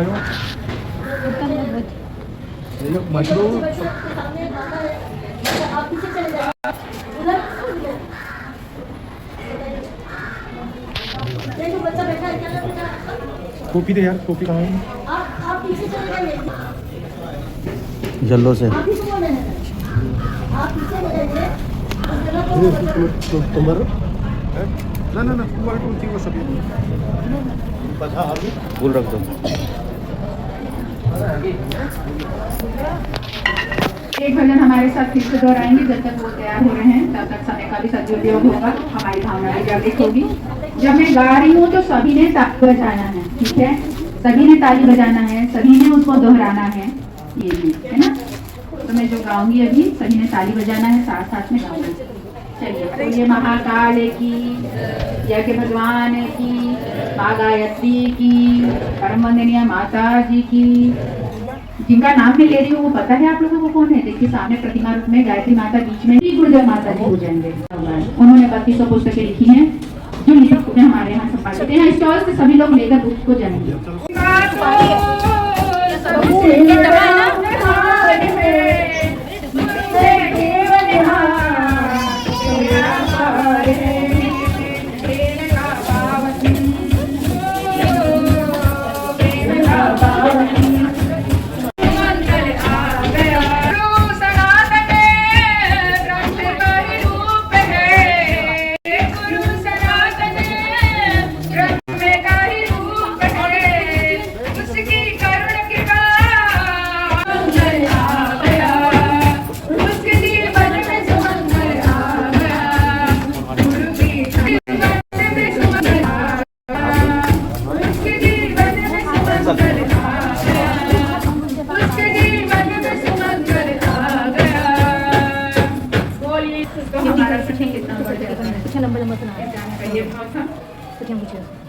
आयो mushroom coffee दे यार, coffee कहाँ है? येलो से तुम्हारा ना ना ना तुम्हारा कौन सी वो सभी फूल रख दो। एक भजन हमारे साथ फिर से दोहराएंगे। जब तक वो तैयार हो रहे हैं तब तक समय का भी सदुपयोग होगा, हमारी भावना भी जागृत होगी। जब मैं गा रही हूँ तो सभी ने ताली बजाना है, ठीक है? सभी ने ताली बजाना है, सभी ने उसको दोहराना है, ये भी है ना। तो मैं जो गाऊंगी अभी सभी ने ताली बजाना है, साथ साथ में गाऊंगी। चलिए, तो ये महाकाल की, यज्ञ भगवान की, माँ गायत्री की, परम वंदनीय माता जी की, जिनका नाम मैं ले रही हूँ वो पता है आप लोगों को कौन है? देखिए सामने प्रतिमा रूप में गायत्री माता, बीच में ही गुरुदेव माता जी हो जाएंगे। उन्होंने 3200 पुस्तकें लिखी हैं जो लिखित में हमारे यहाँ संपादित हैं। स्टॉल से सभी लोग लेकर बुक को जाएंगे।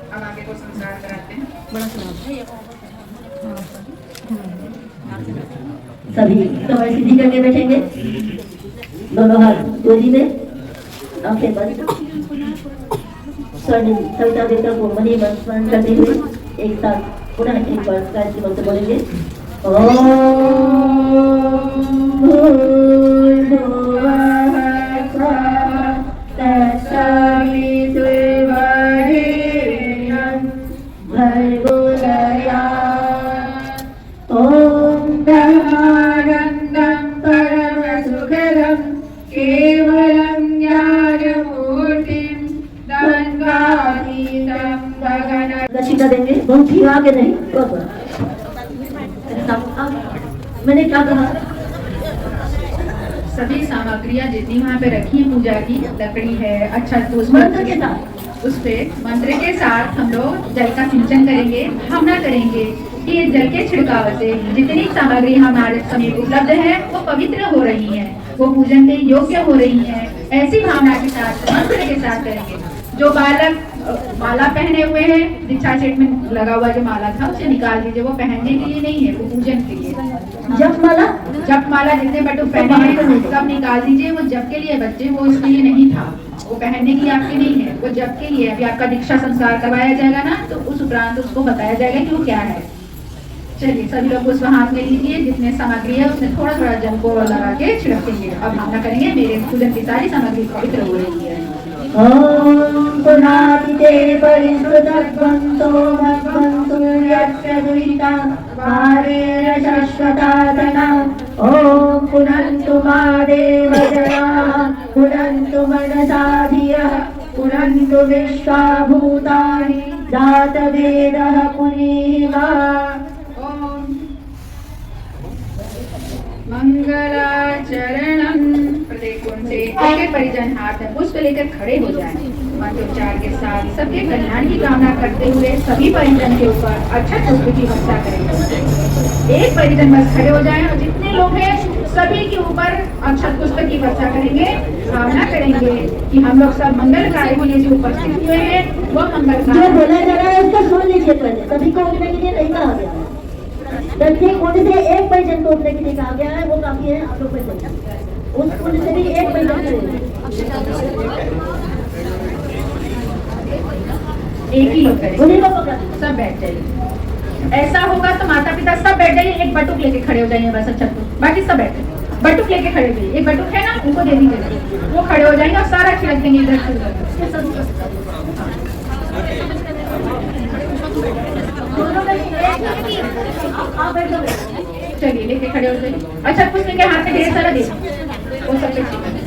अब आगे को संस्कार कराते हैं। बड़ा सभी कमर सीधी करके बैठेंगे, दोनों हाथ गोदी में, आंखें बंद। स्वर्णिम सविता देवता को मनी मन स्मरण करते हुए एक साथ पुनः एक बार गायत्री मंत्र बोलेंगे। ओम भूर्भुवः स्वः तत्सवितुर्वरेण्यं भर्गो देवस्य ओम ब्रह्मानन्दं परमसुखदं केवलं ज्ञानमूर्तिं द्वन्द्वातीतं गगन। दक्षिणा देंगे, बहुत ही आगे नहीं, मैंने क्या कहा? सभी सामग्रियां जितनी वहाँ पे रखी है पूजा की, लकड़ी है, अच्छा तो मंत्र के साथ, उस पे मंत्र के साथ हम लोग जल का सिंचन करेंगे। हम ना करेंगे कि ये जल के छिड़काव से जितनी सामग्री हमारे समीप उपलब्ध है वो पवित्र हो रही है, वो पूजन के योग्य हो रही है, ऐसी भावना के साथ मंत्र के साथ करेंगे। जो बालक माला पहने हुए हैं, दीक्षा सेट में लगा हुआ जो माला था उसे निकाल दीजिए, वो पहनने के लिए नहीं है, वो पूजन के लिए। जप माला जितने बटुक पहने हैं सब निकाल दीजिए, वो जप के लिए बच्चे, वो उसके लिए नहीं था, वो पहनने के लिए आपके नहीं है, वो जप के लिए। अभी आपका दीक्षा संस्कार करवाया जाएगा ना, तो उस उपरांत उसको बताया जाएगा कि वो क्या है। चलिए सभी लोग उस हाथ में लीजिए, जितने सामग्री है उसमें थोड़ा थोड़ा जल को लगा के छिड़केंगे। अब भावना करेंगे मेरे पूजन की सारी सामग्री पवित्र हो रही है। ओम पुनातिते परिश्रुतध्वंतो मध्वंतो यस्य दुहिता भारेण शाश्वताधना। ओम पुनन्तु मा देवजनाः पुनन्तु मनसा धियः पुनन्तु विश्वाभूतानि जातवेदः पुनीमा। मंगलाचरणं। प्रत्येक से एक एक परिजन हाथ में पुष्प लेकर खड़े हो जाएं। मंत्रोच्चार के साथ सबके कल्याण की कामना करते हुए सभी परिजन के ऊपर अक्षत पुष्प की वर्षा करेंगे। एक परिजन बस खड़े हो जाएं और जितने लोग हैं सभी के ऊपर अक्षत पुष्प की वर्षा करेंगे। भावना करेंगे कि हम लोग सब मंगल कार्य के लिए जो उपस्थित हुए हैं वो मंगल कार्य जो बोला जा रहा है उसको सुन लीजिए पहले। सभी को उठने के लिए नहीं कहा गया है, प्रत्येक कुंड से एक परिजन को उठने के लिए कहा गया है, वो काफी है। आप लोग उस कुंड से भी एक परिजन एक ही लोग करें, सब बैठ जाइए। ऐसा होगा तो माता पिता सब बैठ जाइए, एक बटुक लेके खड़े हो जाइए बस। अच्छा तो बाकी सब बैठे, बटुक लेके खड़े हो जाइए। एक बटुक है ना, उनको दे दीजिए, वो खड़े हो जाएंगे और सारा छिड़क देंगे इधर से उधर। चलिए लेके खड़े हो जाइए। अच्छा कुछ लेके हाथ में ढेर सारा दे, वो सब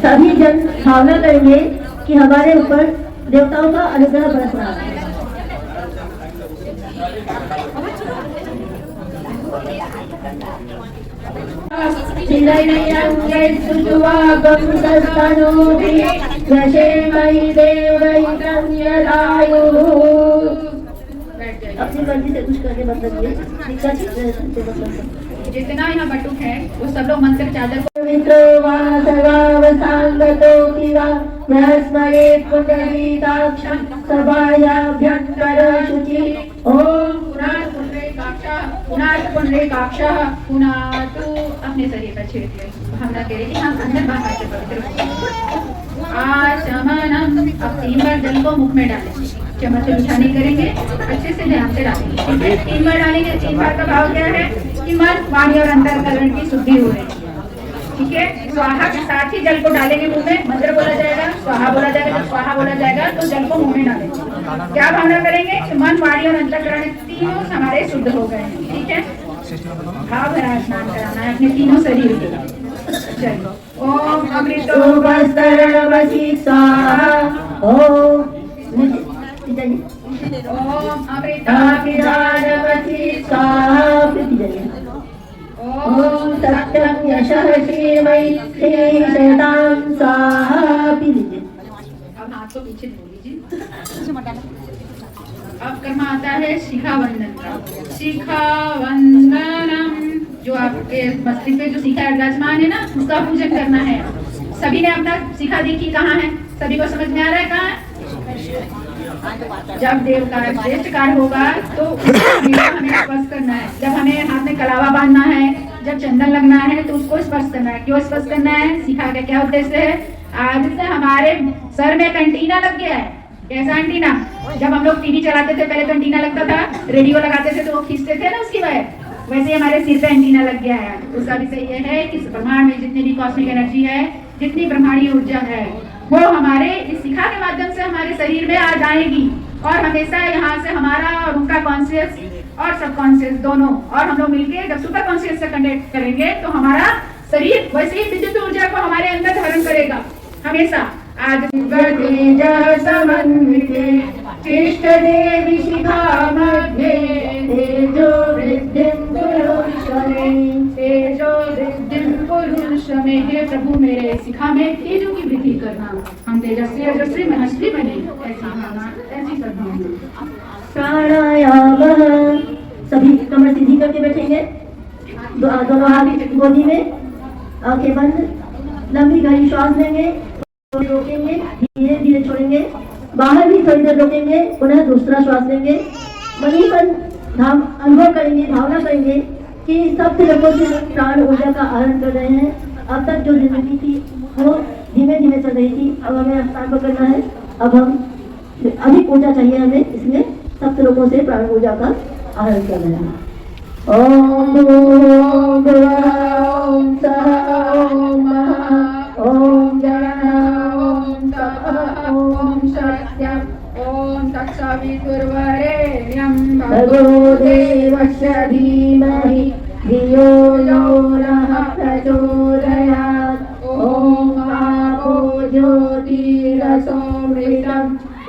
सभी जन भावना करेंगे कि हमारे ऊपर देवताओं का अनुग्रह बरस रहा है। अपनी मर्जी से कुछ करने मतलब ये जितना यहाँ बटुक है वो सब लोग मंत्र चादर को अपने शरीर पर छिड़क ले। भावना करें कि हम अंदर बाहर से पवित्र आचमनम। अब 3 बार जल को मुख में डालें, चम्मच से उठाने करेंगे, अच्छे से ध्यान से डालेंगे। 3 बार डालेंगे। 3 बार का भाव क्या है कि मन वाणी और अंतःकरण की शुद्धि हो रही है। ठीक है, स्वाहा के साथ ही जल को डालेंगे मुंह में, मंत्र बोला जाएगा, स्वाहा बोला जाएगा। जब स्वाहा बोला जाएगा तो जल को मुंह में डालेंगे। क्या भावना करेंगे कि मन वाणी और अंतःकरण तीनों हमारे शुद्ध हो गए हैं। ठीक है, भाव भरा स्नान कराना है अपने तीनों शरीर को। चलो ओम अमृतो वस्तरवसी स्वाहा। ओम अमृताभिधानवसी स्वाहा। ओम सत्यम यशः श्रीमयी श्रीशतां स्वाहा। अब हाथ को पीछे धो लीजिए। अब कर्म आता है शिखा वंदन का। शिखा वंदनम, जो आपके मस्तिष्क पे जो शिखा विराजमान है ना, उसका पूजन करना है। सभी ने अपना शिखा देखी कहाँ है? सभी को समझ में आ रहा है कहाँ है? जब देव का श्रेष्ठ कार्य होगा तो हमें स्पर्श करना है। जब हमें हाथ में कलावा बांधना है, जब चंदन लगना है तो उसको स्पर्श करना है। क्यों स्पर्श करना है? शिखा का क्या उद्देश्य है? आज से हमारे सर में एंटीना लग गया है। कैसा एंटीना? जब हम लोग टीवी चलाते थे पहले तो एंटीना लगता था, रेडियो लगाते थे तो वो खींचते थे ना उसकी वायर, वैसे हमारे सिर पे एंटीना लग गया है। उसका विषय यह है कि ब्रह्मांड में जितनी भी कॉस्मिक एनर्जी है, जितनी ब्रह्मांडीय ऊर्जा है, वो हमारे इस शिखा के माध्यम से हमारे शरीर में आ जाएगी और हमेशा यहाँ से हमारा और उनका कॉन्शियस और सबकॉन्शियस दोनों, और हम लोग मिलकर जब सुपर कॉन्शियस से कनेक्ट करेंगे तो हमारा शरीर वैसे ही विद्युत ऊर्जा को हमारे अंदर धारण करेगा हमेशा। आज समन्विते तिष्ठ देवी शिखा मध्ये तेजो वृद्धिं पुरुष में। हे प्रभु मेरे शिखा में तेजो की वृद्धि करना, हम तेजस्वी रजस्वी मनस्वी बने, ऐसी भावना ऐसी सद्भावना। प्राणायाम। सभी कमर सीधी करके बैठेंगे, दोनों हाथ गोदी में, आंखें बंद, लंबी गहरी श्वास लेंगे, रोकेंगे, धीरे धीरे छोड़ेंगे, बाहर भी थोड़ी देर रोकेंगे, पुनः दूसरा श्वास लेंगे। वहीं पर हम अनुभव करेंगे, भावना करेंगे कि सब लोगों से प्राण ऊर्जा का आहरण कर रहे हैं। अब तक जो जिंदगी थी वो धीमे धीमे चल रही थी, अब हमें स्थान पकड़ना है। अब हम अधिक ऊर्जा चाहिए हमें, इसलिए सब लोगों से प्राण ऊर्जा का आहरण कर रहे हैं। ओम भूर्भुवः ओम सः ओम महा ओम ओम सत्यम ओम तत्सवितुर्वरेण्यं भर्गो देवस्य धीमहि धियो यो नः प्रचोदयात्। ओम आपो ज्योतिरसोमृतं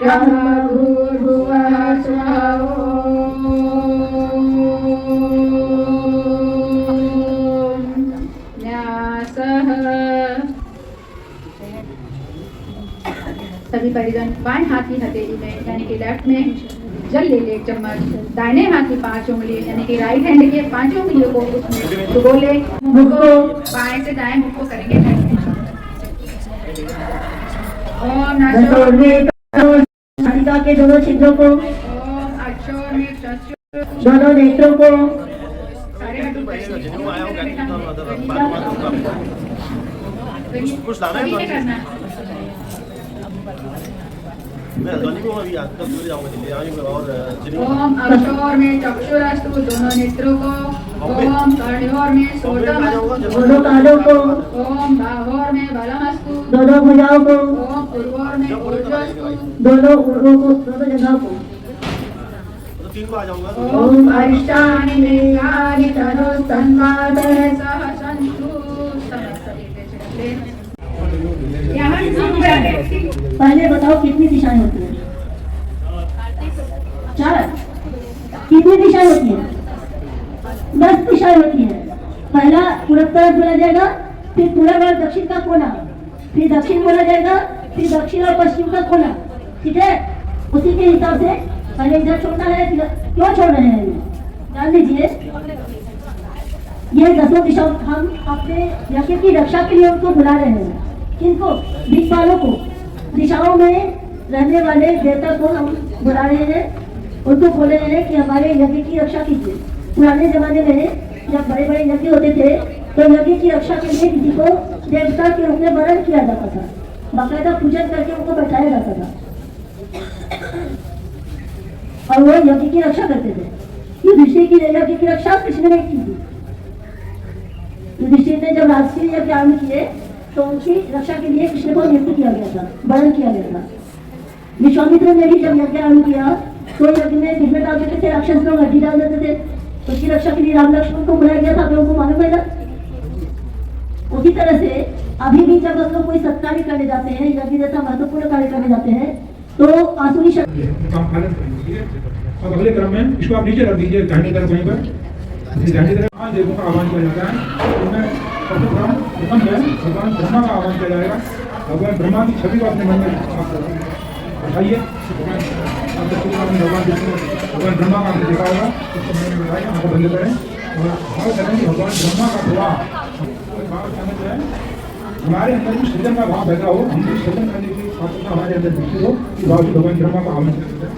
ब्रह्म भूर्भुवः स्वः। सभी परिजन बाएं हाथ की हथेली में यानी कि लेफ्ट में जल ले ले, चम्मच दाहिने हाथ की 5 उंगली यानी कि राइट हैंड की 5 उंगलियों को उसमें डुबो ले। मुख को बाएं से दाएं मुख को करेंगे। ओम नासिका के दोनों छिद्रों को, ओम दोनों नेत्रों को, मैं हल्द्वानी को अभी आज कल जाऊंगा दिल्ली आऊंगा और ओम अक्षोर में चक्षुरस्तु दोनों नेत्रों को, ओम कर्णयोर में श्रोत्रमस्तु दोनों कानों को, ओम बाहोर में बलमस्तु, दोनों भुजाओं को, ओम उर्वोर में ऊर्ध्वस्तु, दोनों उंगलियों को, दोनों जगहों को। तो 3 को आ जाऊंगा। ओम अरिष्टानि मेघानि तनुस्तन्वातः सह सन्तु। यहाँ पहले बताओ कितनी दिशाएं होती हैं? 4। कितनी दिशाएं होती हैं? 10 दिशाएं होती हैं। पहला पूरब तरफ बोला जाएगा, फिर पूरब और दक्षिण का कोना, फिर दक्षिण बोला जाएगा, फिर दक्षिण और पश्चिम का कोना। ठीक है, उसी के हिसाब से पहले इधर छोड़ना है। क्यों छोड़ रहे हैं? जान लीजिए, ये 10 दिशाओं हम अपने यज्ञ की रक्षा के लिए उनको बुला रहे हैं। किनको? दिक्पालों को, दिशाओं में रहने वाले देवता को हम बुला रहे हैं। उनको बोल रहे हैं कि हमारे यज्ञ की रक्षा कीजिए। पुराने जमाने में जब बड़े बड़े यज्ञ होते थे तो यज्ञ की रक्षा के लिए किसी को देवता के रूप में वरण किया जाता था, बाकायदा पूजन करके उनको बैठाया जाता था और वो यज्ञ की रक्षा करते थे। युधिष्ठिर की यज्ञ की रक्षा कृष्ण ने की थी। युधिष्ठिर ने जब राजसूय यज्ञ आरंभ किए तो उनकी रक्षा के लिए कृष्ण को नियुक्त किया गया था, वरण किया गया था। विश्वामित्र ने भी जब यज्ञ आरंभ किया तो यज्ञ में विघ्न डाल देते थे, राक्षस लोग हड्डी डाल देते थे, तो उसकी रक्षा के लिए राम लक्ष्मण को बुलाया गया था। आप लोगों को मालूम है ना? उसी तरह से अभी भी जब हम लोग कोई सत्कार्य करने जाते हैं, यज्ञ जैसा महत्वपूर्ण कार्य करने जाते हैं तो आसुरी शक्ति। अब अगले क्रम में इसको आप नीचे रख दीजिए, दाहिनी तरफ वहीं पर दाहिनी तरफ 5 देवों का आह्वान किया जाता है। उनमें प्रथम है भगवान ब्रह्मा का आह्वान किया जाएगा। भगवान ब्रह्मा की छवि को अपने मन में बैठाइए। भगवान विष्णु भगवान ब्रह्मा का हमने देखा होगा, उसको मन में बैठाइए, आंखें बंद करें और भाव करें कि भगवान ब्रह्मा का प्रभाव जो है हमारे अंदर भी सृजन का भाव पैदा हो, हम भी सृजन करने की पात्रता हमारे अंदर विकसित हो, इस भाव से भगवान ब्रह्मा का आह्वान करते हैं।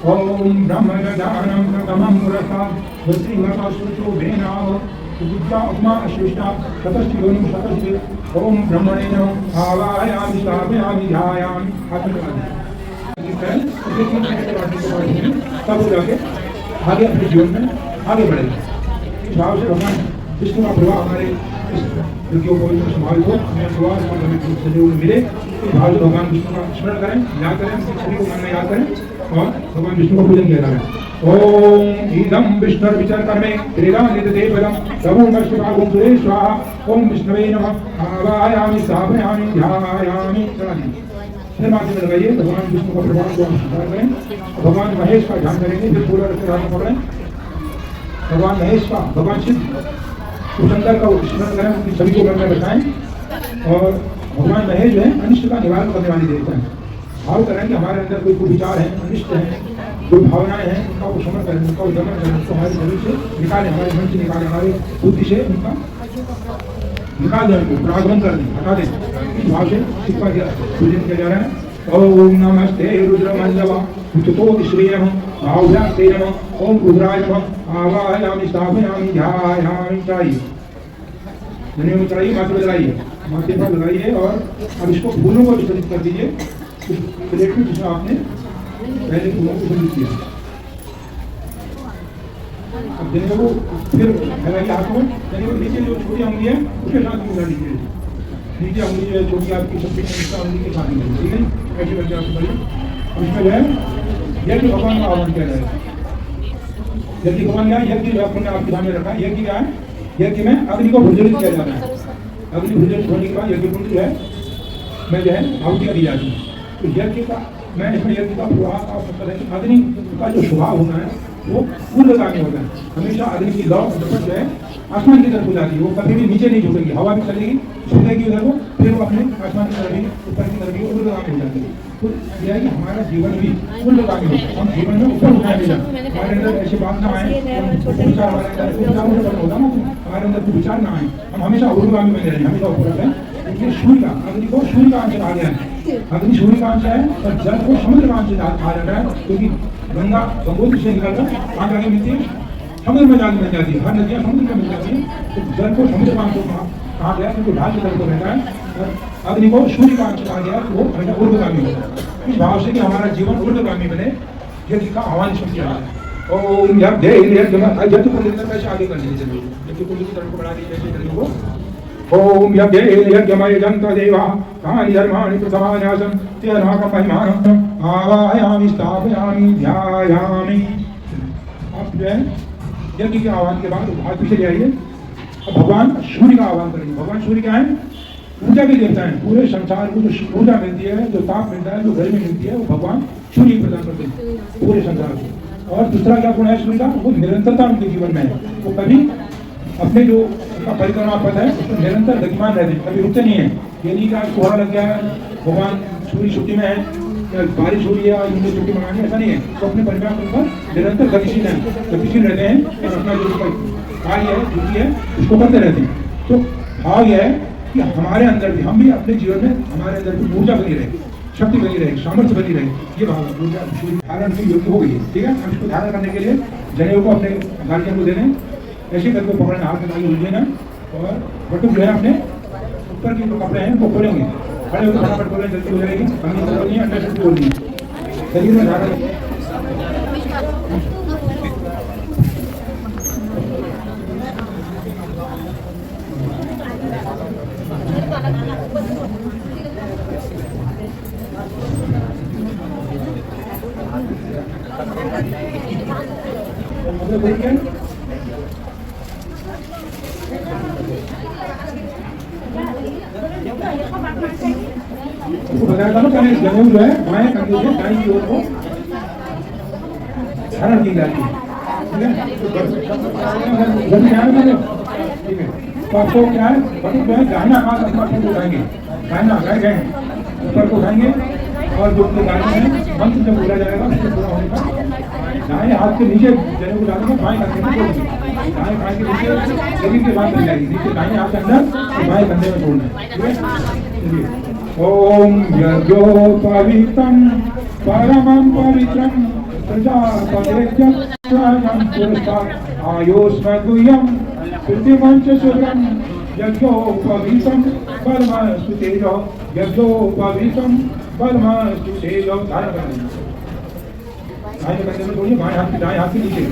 ओम ब्रह्म गजाननं प्रथमं पुरस्तात् वस्त्रिवतासुतो भेनाः विद्या उपमा अश्रेष्ठा ततश्चिलोनिं शतश्चे। ओम ब्रह्मणे नमः आवाहयामि स्थापयामि ध्यायामि आत्मनिर्भर। तब हो जाके आगे अपने जीवन में आगे बढ़ेगा। इस भाव से भगवान विष्णु का प्रभाव हमारे यज्ञों को समाज को हमें सहयोग मिले। इस भाव से भगवान विष्णु का स्मरण करें, याद करें, सभी को मन में याद करें और भगवान विष्णु का पूजन किया जाए। ओम ईदम विष्णु विचार कर्मे त्रिदानिते पदम प्रभुमश्वागुं सुरे स्वाहा। ओम विष्णवे नमः आवाहयामि स्थापयामि ध्यायामि। फिर माथे में लगाइए, भगवान विष्णु का प्रभाव को स्वीकार करें। भगवान महेश का ध्यान करेंगे, फिर पूरा रक्त पकड़ें। भगवान महेश का, भगवान शिव सुंदर का स्मरण करें, उनकी छवि को मन में बैठाएं और भगवान महेश जो है अनिष्ट का निवारण करने वाली देवता है। भाव करें कि हमारे अंदर कोई विचार है, अनिष्ट है, कोई भावनाएं हैं, उनका उपशमन करें, उनका उद्दमन करें, उसको हमारे शरीर से निकालें, हमारे मन से निकालें, हमारे बुद्धि से उनका निकाल दें, उनको परागमन कर दें, हटा दें। इस भाव से शिव का पूजन किया जा रहा है। ओम नमस्ते रुद्रमल्लवा उच्चतोति श्रेयः आहुरास्ते नमः। ओम रुद्राय नमः आवाहयामि स्थापयामि ध्यायामि। चाहिए धन्य में चढ़ाइए, माथे पर लगाइए, माथे पर लगाइए और अब इसको फूलों को विसर्जित कर दीजिए उस प्लेट में जिसमें आपने पहले फूलों को विसर्जित किया। अब जने को फिर लगाइए हाथ में, जने को नीचे जो छोटी उंगली है उसके साथ मिला लीजिए। नीचे उंगली जो है छोटी आपकी सबसे उंगली के साथ मिला, ठीक है? ऐसे करके आप करिए। और इसमें जो है यज्ञ भगवान का आह्वान किया जाएगा। यज्ञ भगवान क्या है? यज्ञ जो आपने आपके सामने रखा है, यज्ञ क्या है? यज्ञ में अग्नि को प्रज्वलित किया जाता है। अग्नि प्रज्वलित होने के बाद यज्ञ कुंड जो है में जो है आहुतियाँ दी जाती है। तो यज्ञ का मैं इसमें यज्ञ का प्रभाव का मतलब है कि अग्नि का जो स्वभाव होना है वो ऊर्ध्वगामी होता है। हमेशा अग्नि की लौ झपट जो है आसमान की तरफ हो जाती है, वो कभी भी नीचे नहीं झुकेगी, हवा भी चलेगी, झुकेगी उधर को, फिर वो अपने आसमान की तरफ ही ऊपर की तरफ ही ऊर्ध्वगामी हो जाती है। तो यह है कि हमारा जीवन भी ऊर्ध्वगामी होता है, हम जीवन में ऊपर उठाया नहीं जाए, हमारे अंदर ऐसी बात ना आए, विचार हमारे अंदर होता ना, हमारे अंदर कोई विचार ना आए, हम हमेशा ऊर्ध्वगामी में रहें, हमेशा ऊपर रहें। इसलिए सूर्य का, अग्नि को सूर्य का अंश कहा गया है। अग्नि सूर्य का अंश है और जल को समुद्र का अंश कहा जाता है, क्योंकि गंगा गंगोत्री से निकलकर आगे आगे मिलती है, समुद्र में जाके मिल जाती है। हर नदियाँ समुद्र में मिल जाती है, तो जल को समुद्र का अंश कहा गया क्योंकि ढाल की तरफ रहता है और अग्नि को सूर्य का अंश कहा गया, वो हमेशा ऊर्ध्वगामी हो। इस भाव से कि हमारा जीवन ऊर्ध्वगामी बने, यज्ञ का आह्वान सुनते हैं। ओम यज्ञ यज्ञ को लेकर कैसे आगे कर लीजिए, यज्ञ को लेकर तरफ को बढ़ा दीजिए ऐसे करने को। ओम यज्ञ यज्ञमय जंत देवा तानि धर्माणि प्रथमान्यासं तेनाकं महिमानं आवाहयामि स्थापयामि ध्यायामि। आप जो है यज्ञ के आह्वान के बाद हाथ पीछे ले आइए। अब भगवान सूर्य का आह्वान करेंगे। भगवान सूर्य क्या है? ऊर्जा के देवता है। पूरे संसार को जो ऊर्जा मिलती है, जो ताप मिलता है, जो गर्मी मिलती है, वो भगवान सूर्य प्रदान करते हैं पूरे संसार को। और दूसरा क्या गुण है सूर्य का? वो निरंतरता उनके जीवन में है। वो कभी अपने जो उनका परिक्रमा पथ है उसमें निरंतर गतिमान रहते हैं, कभी रुकते नहीं है। ये नहीं कि आज कोहरा लग गया है, भगवान सूर्य छुट्टी में है, बारिश हो रही है और इनकी छुट्टी मनानी, ऐसा नहीं है। तो अपने परिवार पर निरंतर गतिशील है, गतिशील रहते हैं और अपना जो कार्य है, ड्यूटी है, उसको करते रहते हैं। तो भाव यह है कि हमारे अंदर भी, हम भी अपने जीवन में हमारे अंदर भी ऊर्जा बनी रहे, शक्ति बनी रहे, सामर्थ्य बनी रहे। ये भाव ऊर्जा धारण की योग्य हो गई है। ठीक है, हम इसको धारण करने के लिए जनेऊ को अपने गार्जियन को देने, ऐसे करके पकड़ना, हाथ में आगे उलझे ना, और बटुक जो है अपने ऊपर के जो कपड़े हैं उनको खोलेंगे, खड़े होकर फटाफट खोलें, जल्दी हो जाएगी। कमी जरूरत नहीं है, अंदर से बोलनी है, शरीर में धारण। बताया था ना पहले, जनेऊ जो है बाएं कंधे से दाईं की ओर को धारण की जाती है। ठीक है, ठीक है। तो आपको क्या है, बटुक जो है दाहिना हाथ अपना ऊपर को उठाएंगे, दाहिना राइट हैंड ऊपर को उठाएंगे, और जो अपने दाहिने हैं मंत्र जब बोला जाएगा उसके पूरा होने पर दाएं हाथ के नीचे जनेऊ को डालेंगे, बाएं कंधे में छोड़ेंगे, दाएं हाथ के नीचे शरीर के बाद बन जाएगी, नीचे दाएं हाथ के अंदर, बाएं कंधे में छोड़ना है। ठीक है, चलिए। ओम यज्ञोपवीतं परमं पवित्रं प्रजापतिर्यज्ञं पुरस्तात् आयुष्मद्गुह्यं पृथिमञ्च शुभ्रं यज्ञोपवीतं परमस्तु तेजो यज्ञोपवीतं परमस्तु तेजो। धारण करें, दाएं कंधे में छोड़िए, बाएं हाथ के दाएं हाथ के नीचे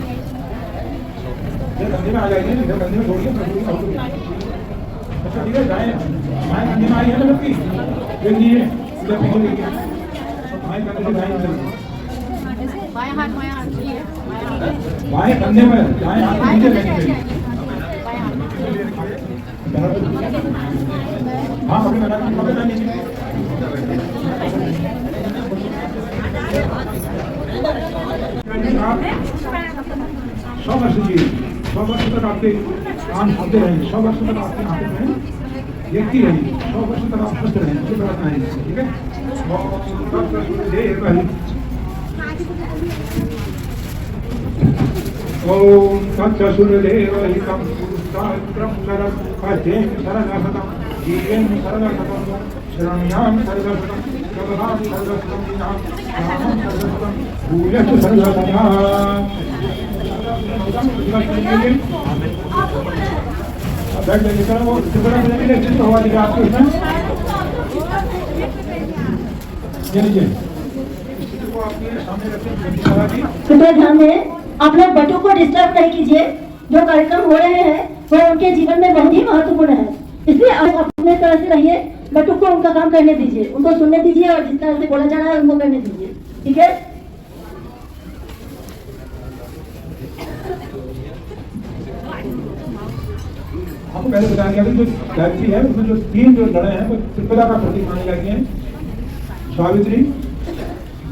इधर कंधे में आ जाएंगे, इधर कंधे में छोड़िए। अच्छा ठीक है, दाएं बाएं कंधे में आई है ना सबकी, देखिए इधर पीछे देखिए, बाएं कंधे से दाएं कंधे, बाएं कंधे में दाएं हाथ के नीचे रखेंगे। हाँ कभी बता नीचे। आप 100 वर्ष जी, 100 वर्ष तक आपके कान सुनते रहेंगे, 100 वर्ष तक आपके आंखें में देखती रहेंगी, 100 वर्ष तक आप स्वस्थ रहेंगे। ये प्रार्थना है, ठीक है। ओम तत्सुरदेवहितं शास्त्रं शरद् शरणसतं जीवेन शरणसतं शरण्यां शरणसतं प्रभवामि शरणसतं विनां नामं शरणसतं भूयश्च शरणसतं। बैठ जाइए, चलो वो त्रिपुरा में जाके लेक्चर हुआ दिखा आपको इसमें। ये लीजिए, इसको आपके सामने रखिए। कृपया ध्यान दें, आप लोग बटुक को डिस्टर्ब नहीं कीजिए। जो कार्यक्रम हो रहे हैं वो उनके जीवन में बहुत ही महत्वपूर्ण है, इसलिए आप अपने तरह से रहिए, बटुक को उनका काम करने दीजिए, उनको सुनने दीजिए और जिस तरह से बोला जा रहा है उनको करने दीजिए। ठीक है, आपको पहले बताया गया कि जो गायत्री है उसमें जो 3 जो लड़े हैं वो त्रिपुरा का प्रतीक माने जाते हैं। सावित्री,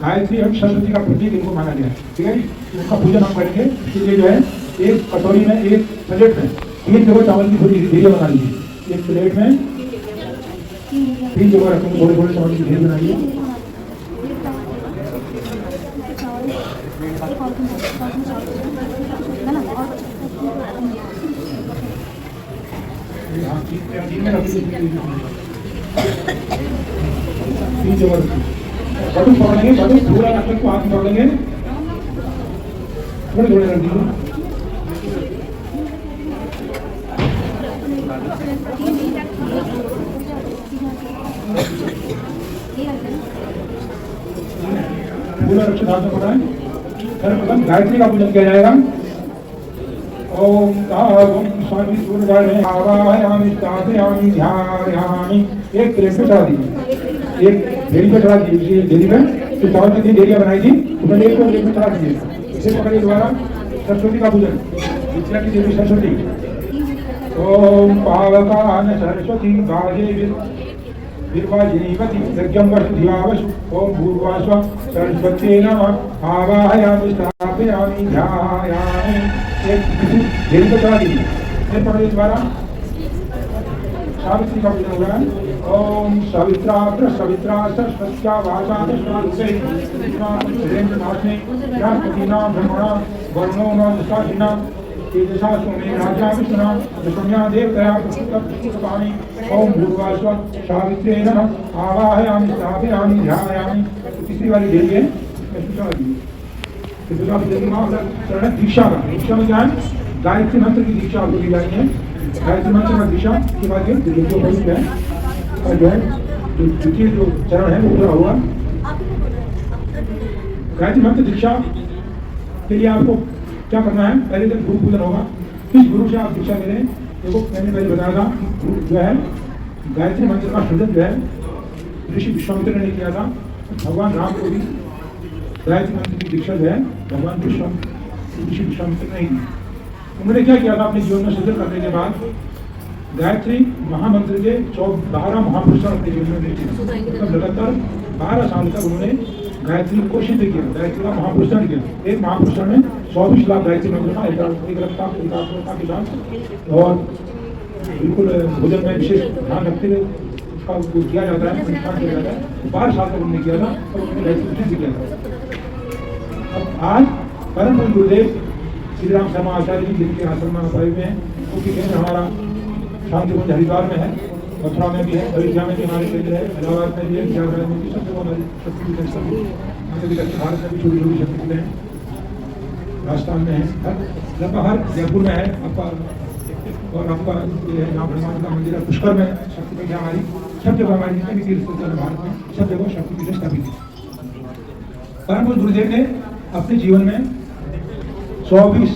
गायत्री और सरस्वती का प्रतीक इनको माना गया है। ठीक है, उनका पूजन हम करेंगे। इसलिए जो है एक कटोरी में, एक प्लेट में 3 जगह चावल की थोड़ी धीरे बना लीजिए। एक प्लेट में 3 जगह रखेंगे, थोड़े थोड़े चावल की धीरे बनाइए। बटुक पकड़ेंगे, बटुक पूरा रखने को हाथ में पकड़ेंगे, थोड़े थोड़े रख दीजिए। पूरा रक्षित हाथ में पकड़ाएं। सर्वप्रथम गायत्री का पूजन किया जाएगा। ओम तावम स्वामी सूर्यवाणे आवाहयामि स्थापयामि ध्यायामि। एक प्लेट पे चढ़ा दीजिए, एक डेली पे चढ़ा दीजिए। डेली में तो चावल की डेलियां बनाई थी, उसमें एक को प्लेट में चढ़ा दीजिए। इसे पकड़िए दोबारा। सरस्वती का पूजन, विद्या की देवी सरस्वती। ओम पावकान सरस्वती गाजे विर्वाजिनीवती यज्ञं वसुधियावसु। ओम भूर्वास्व सरस्वती नमः आवाहयामि स्थापयामि ध्यायामि। एक डेली को चढ़ा दीजिए। इसे पकड़िए दोबारा। सावित्री का पूजन हो रहा है। ओम सवित्रा सवित्रा सरस्वत्या वाचा स्वारूपे नाशने राष्ट्रपतिना ब्रह्मणा वर्णो न दशाधिना तेजसा सोमे राजा विष्णुना दशम्या देवतया प्रस्तुतपाणि। ओम भूर्वास्व सावित्रे नमः आवाहयामि स्थापयामि ध्यायामि। तीसरी वाली डेली है। शरण दीक्षा का, दीक्षा में क्या है? गायत्री मंत्र की दीक्षा आपको दी जानी है। गायत्री मंत्र का दीक्षा के बाद जो पवित्र है और जो है द्वितीय जो चरण है वो पूरा हुआ। गायत्री मंत्र दीक्षा के लिए आपको क्या करना है? पहले दिन गुरु पूजन होगा। किस गुरु से आप दीक्षा ले रहे हैं? देखो मैंने पहले बताया था, जो है गायत्री मंत्र का सृजन जो है ऋषि विश्वामित्र ने किया था। भगवान राम को भी गायत्री मंत्र की दीक्षा जो है भगवान ऋषि विश्वामित्र ने ही दी। उन्होंने क्या किया था? अपने जीवन में सृजन करने के बाद गायत्री महामंत्र के 12 महापुरुषों अपने जीवन में देखे। मतलब लगातार 12 साल तक उन्होंने गायत्री को सिद्ध किया, गायत्री का महापुरुषण किया। एक महापुरुषण में 24 लाख गायत्री मंत्र का एकाग्रता के साथ और बिल्कुल भोजन में विशेष ध्यान रखते हुए उसका किया जाता है, अनुष्ठान किया जाता है। 12 साल तक उन्होंने किया था और उन्होंने गायत्री को सिद्ध किया था। अब आज परम गुरुदेव श्री राम शर्मा आचार्य जी जिनके आश्रम में हुए हैं, उनके केंद्र हमारा शांतिकुंज हरिद्वार में है, मथुरा में भी है, अयोध्या में भी हमारे केंद्र है, इलाहाबाद में भी है, प्रयागराज में भी, सब जगह हमारी शक्तिपीठ दक्षिण भारत में भी छोटी छोटी शक्तिपीठ हैं, राजस्थान में है, लगभग हर जयपुर में है आपका, और आपका यहाँ हनुमान का मंदिर है, पुष्कर में शक्तिपीठ है हमारी। सब जगह हमारी जितने भी तीर्थ स्थल है भारत में, सब जगह शक्तिपीठ स्थापित है। परम गुरुदेव ने अपने जीवन में 24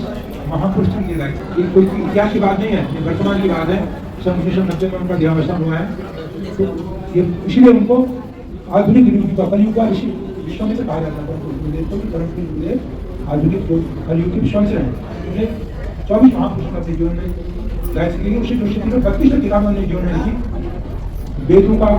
महापुरुष के लिए ये कोई इतिहास की बात नहीं है, ये वर्तमान की बात है। 1990 में उनका देहावसान हुआ है, तो ये इसीलिए उनको आधुनिक युग का कलयुग का ऋषि विश्वामित्र कहा जाता है। गुरुदेव को भी परम गुरुदेव आधुनिक कलयुग के विश्वामित्र हैं। उन्होंने 24 महापुरुषों अपने जीवन में गायत्री के लिए 32 किताबें उन्होंने जीवन में लिखी। वेदों का